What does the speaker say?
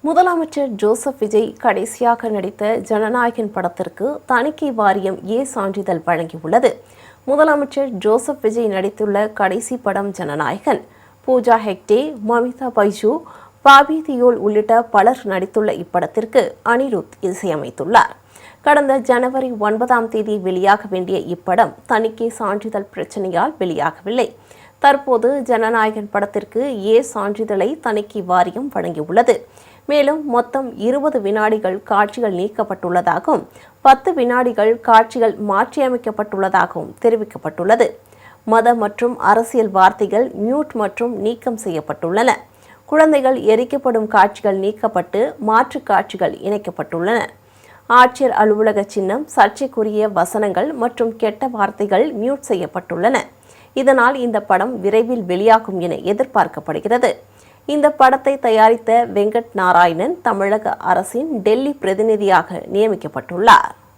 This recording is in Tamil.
முதலமைச்சர் ஜோசப் விஜய் கடைசியாக நடித்த ஜனநாயகன் படத்திற்கு தணிக்கை வாரியம் ஏ சான்றிதழ் வழங்கியுள்ளது. முதலமைச்சர் ஜோசப் விஜய் நடித்துள்ள கடைசி படம் ஜனநாயகன். பூஜா ஹெக்டே, மமிதா பைஜு, பாபி தியோல் உள்ளிட்ட பலர் நடித்துள்ள இப்படத்திற்கு அனிருத் இசையமைத்துள்ளார். கடந்த ஜனவரி 9 வெளியாக வேண்டிய இப்படம் தணிக்கை சான்றிதழ் பிரச்சனையால் வெளியாகவில்லை. தற்போது ஜனநாயகன் படத்திற்கு ஏ சான்றிதழை தணிக்கை வாரியம் வழங்கியுள்ளது. மேலும் மொத்தம் 20 வினாடிகள் காட்சிகள் நீக்கப்பட்டுள்ளதாகவும் 10 வினாடிகள் காட்சிகள் மாற்றியமைக்கப்பட்டுள்ளதாகவும் தெரிவிக்கப்பட்டுள்ளது. மத மற்றும் அரசியல் வார்த்தைகள் மியூட் மற்றும் நீக்கம் செய்யப்பட்டுள்ளன. குழந்தைகள் எரிக்கப்படும் காட்சிகள் நீக்கப்பட்டு மாற்று காட்சிகள் இணைக்கப்பட்டுள்ளன. ஆட்சியர் அலுவலக சின்னம், சர்ச்சைக்குரிய வசனங்கள் மற்றும் கெட்ட வார்த்தைகள் மியூட் செய்யப்பட்டுள்ளன. இதனால் இந்த படம் விரைவில் வெளியாகும் என எதிர்பார்க்கப்படுகிறது. இந்த படத்தை தயாரித்த வெங்கட் நாராயணன் தமிழக அரசின் டெல்லி பிரதிநிதியாக நியமிக்கப்பட்டுள்ளார்.